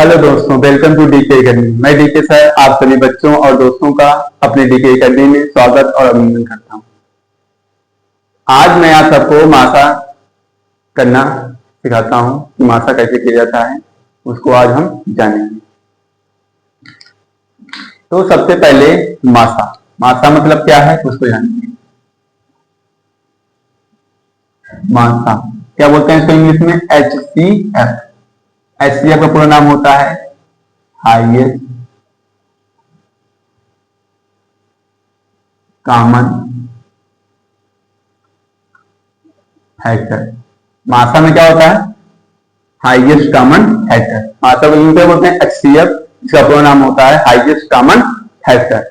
Hello दोस्तों, welcome to DK academy. मैं DK sir आप सभी बच्चों और दोस्तों का अपने डीके अकेडमी में स्वागत और अभिनंदन करता हूं। आज मैं आप सबको मासा करना सिखाता हूं कि मासा कैसे किया जाता है, उसको आज हम जानेंगे। तो सबसे पहले मासा मतलब क्या है उसको जानेंगे। मासा क्या बोलते हैं इसको इंग्लिश में? HCF। HCF का पूरा नाम होता है हाईएस्ट कॉमन फैक्टर। मासा में क्या होता है? Highest common factor. मासा को इंग्लिश बोलते हैं HCF, इसका पूरा नाम होता है हाईएस्ट कॉमन फैक्टर।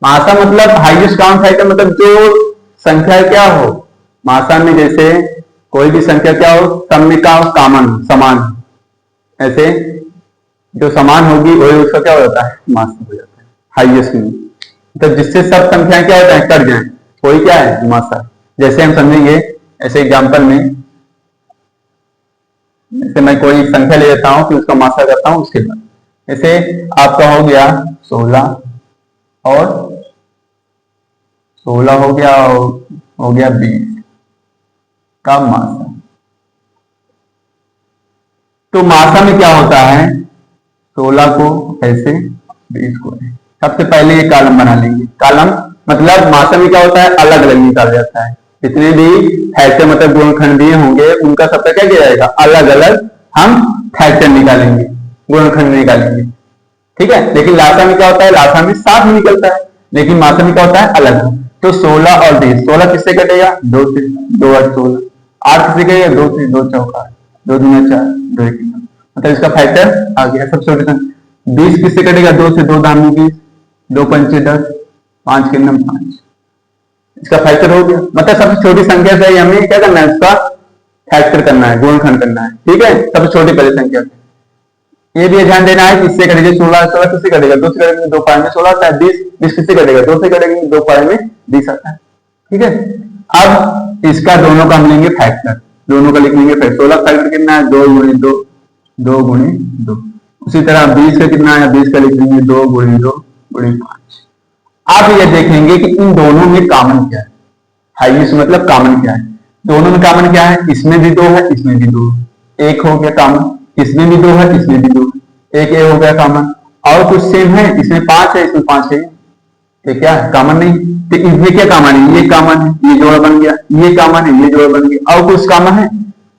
मासा मतलब हाईएस्ट कॉमन फैक्टर, मतलब जो संख्या क्या हो मासा में, जैसे कोई भी संख्या क्या हो, सब में क्या हो, कॉमन समान, ऐसे जो समान होगी वही उसका क्या हो जाता है? मासा हो जाता है हाईएस्ट में। तो जिससे सब संख्याएं क्या होता है? कट जाए, वही क्या है? मासा। जैसे हम समझेंगे ऐसे एग्जांपल में, जैसे मैं कोई संख्या ले लेता हूं कि उसका मासा करता हूं, उसके बाद जैसे आपका हो गया 16 और 16 हो गया और हो गया 20 का मासा। तो मासा में क्या होता है? 16 को ऐसे 20 को ऐसे। सबसे पहले ये कॉलम बना लेंगे। कॉलम मतलब मासा में क्या होता है? अलग अलग निकाला जाता है। जितने भी फैक्टर मतलब गुणनखंडीय होंगे उनका सबका क्या किया जाएगा? अलग अलग हम फैक्टर निकालेंगे, गुणनखंड निकालेंगे, ठीक है। लेकिन लासा में क्या होता है? लासा में साथ में निकलता है, लेकिन मासा में क्या होता है? अलग। तो 16 और 20, 16 किससे कटेगा? 2 से, 2 8 16। 8 किससे कटेगा? 2 से, 2 चौका 2 दूना 4, 2 1 मतलब इसका फैक्टर आ गया। सबसे छोटे 20 किससे कटेगा? 2 से, 2 दाम 20, 2 पंचे 10, 5 के नम 5, इसका फैक्टर हो गया। मतलब सबसे छोटी संख्या से हमें क्या करना है? उसका फैक्टर करना है, गुणनखंड करना है, ठीक है। सबसे छोटी पहले संख्या ये भी ध्यान देना है कि इससे कटेगा 16, 16 किससे कटेगा? 2 से कटेगा, 2 पाई में 16 आता है। 20, 20 किससे कटेगा? 2 से कटेगा, 2 पाई में 20 आता है, ठीक है। अब इसका दोनों का हम लेंगे फैक्टर, दोनों का लिख लेंगे फैक्टर। 16 फैक्टर कितना है? 2 गुणे 2, 2 गुणे 2। उसी तरह 20 का कितना है? 20 का लिख लेंगे 2 गुणे 2 गुणे 5। आप ये देखेंगे कि इन दोनों में कॉमन क्या है? हाईएस्ट मतलब कॉमन क्या है? दोनों में कॉमन क्या है? इसमें भी 2 है, इसमें भी 2 है। एक हो गया कॉमन, इसमें भी 2 है, इसमें भी 2 है। एक हो गया कॉमन। और कुछ सेम है, इसमें 5 है, इसमें 5 है, ये क्या है? कॉमन नहीं। तो इसमें क्या कॉमन है? ये कॉमन है, ये जोड़ा बन गया। ये कॉमन है, ये जोड़ा बन गया। और कुछ कॉमन है?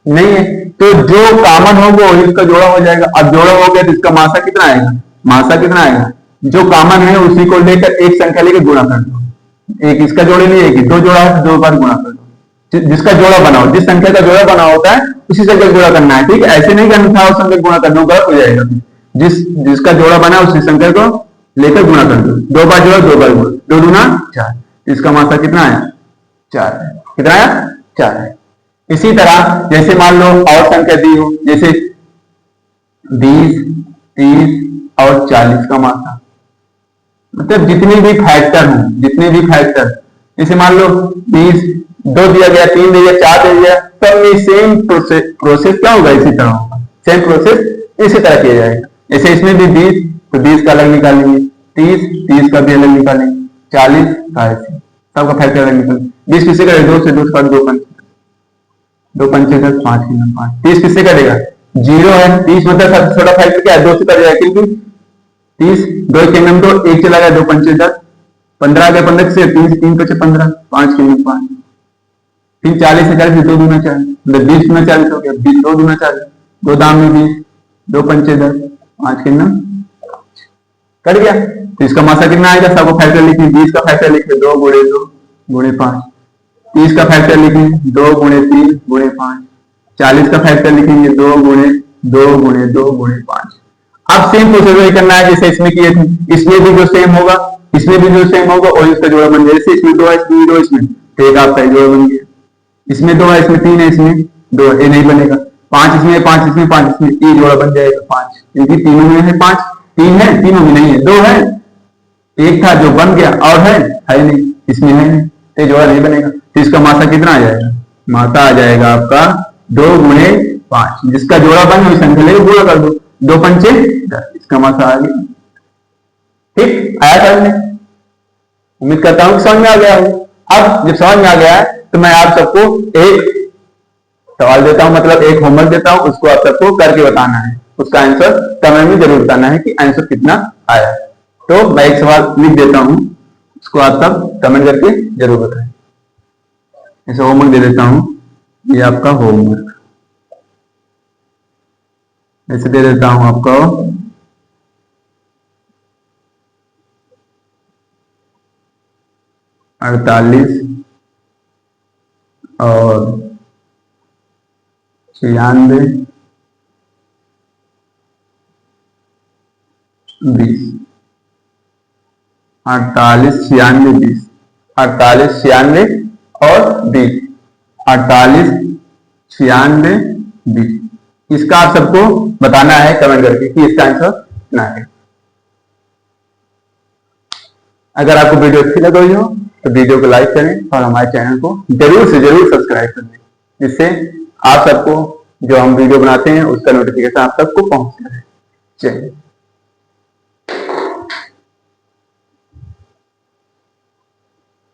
नहीं है। तो जो कॉमन होगा वही इसका जोड़ा हो जाएगा। अब जोड़ा हो गया तो इसका मासा कितना आएगा? मासा कितना आएगा? जो कॉमन है उसी को लेकर एक संख्या लेकर गुणा कर दो। एक इसका जोड़े नहीं है, दो जोड़ा है, 2 बार गुणा कर दो। जिसका जोड़ा बनाओ, जिस संख्या का जोड़ा बना होता है उसी संख्या का गुणा करना है, ठीक है। ऐसे नहीं करना था, उस संख्या गुणा कर दो, गलत हो जाएगा। जिसका जोड़ा बना उसी संख्या को लेकर गुणा कर दो। 2 बार जोड़ा, 2 बार गुणा, 2 दूना 4। इसका मासा कितना आया? 4 है। कितना आया? 4 है। इसी तरह जैसे मान लो और संख्या दी हो, जैसे 20, 30 और 40 का मासा, मतलब जितने भी फैक्टर हो, जितने भी फैक्टर, जैसे मान लो 20 2 दिया गया, 3 दिया, 4 दे दिया, सब में सेम प्रोसेस क्या होगा? इसी तरह होगा, सेम प्रोसेस इसी तरह किया जाएगा। जैसे इसमें भी 20 तो 20 का अलग निकालेंगे, 30 का भी अलग निकालेंगे, 40 का ऐसे सबका फैक्टर अलग निकालेंगे। 20 किससे करेगा? 2 से, 2 से 2 पंचे 2 पंचे 10, 5 के नम 5। 30 किससे करेगा? 0 है। 30 मतलब सबसे छोटा फैक्टर क्या है? 2 से कट जाएगा, क्योंकि 30 2 के नम 2, 1 चला गया, 2 पंचे 10, 15 आ गया, 15 से 30, 3 पंचे 15, 5 के नम 5, 3 40 से 40, 2 दूना 40, मतलब 20 दूना 40 हो गया। 20 2 दूना 40, 2 दाम में 20, 2 पंचे 10, 5 के नम कट गया। तो इसका मासा कितना आएगा? सबको फैक्टर लिखिए। 20 का फैक्टर लिखिए 2 गुणे 2 गुणे 5। 30 का फैक्टर लिखेंगे 2 गुणे 3 गुणे 5। 40 का फैक्टर लिखेंगे 2 गुणे 2 गुणे 2 गुणे 5। अब सेम प्रोसेस वही करना है जैसे इसमें किए थे। इसमें भी जो सेम होगा, इसमें भी जो सेम होगा और इसका जोड़ा बन जाएगा। जैसे इसमें 2 है, इसमें 2, इसमें तो एक आपका जोड़ा बन गया। इसमें 2 है, इसमें 3 है, इसमें 2 है, ये नहीं बनेगा। 5 इसमें, 5 इसमें, 5 इसमें, ये जोड़ा बन जाएगा 5, क्योंकि तीनों में है 5। 3 है, तीनों में नहीं है। 2 है, एक था जो बन गया और है नहीं, इसमें है नहीं, तो जोड़ा नहीं बनेगा। तो इसका मासा कितना आ जाएगा? मासा आ जाएगा आपका 2 गुणे 5। जिसका जोड़ा बन वही संख्या लेकर गुणा कर दो। 2 पंचे 10, इसका मतलब आ गया। ठीक, आया समझ में? उम्मीद करता हूं कि समझ में आ गया हो। अब जब समझ में आ गया है तो मैं आप सबको एक सवाल देता हूं, मतलब एक होमवर्क देता हूं, उसको आप सबको करके बताना है। उसका आंसर कमेंट में जरूर बताना है कि आंसर कितना आया। तो मैं एक सवाल लिख देता हूं, उसको आप सब कमेंट करके जरूर बताएं। ऐसे होमवर्क दे देता हूं, ये आपका होमवर्क ऐसे दे देता हूं आपको। 48 और 96 20, 48 96 20, 48 96 और 20, 48 96 20। इसका आप सबको बताना है कमेंट करके कि इसका आंसर कितना है। अगर आपको वीडियो अच्छी लग रही हो तो वीडियो को लाइक करें और हमारे चैनल को जरूर से जरूर सब्सक्राइब करें, जिससे आप सबको जो हम वीडियो बनाते हैं उसका नोटिफिकेशन आप सबको पहुंचता है। चलिए।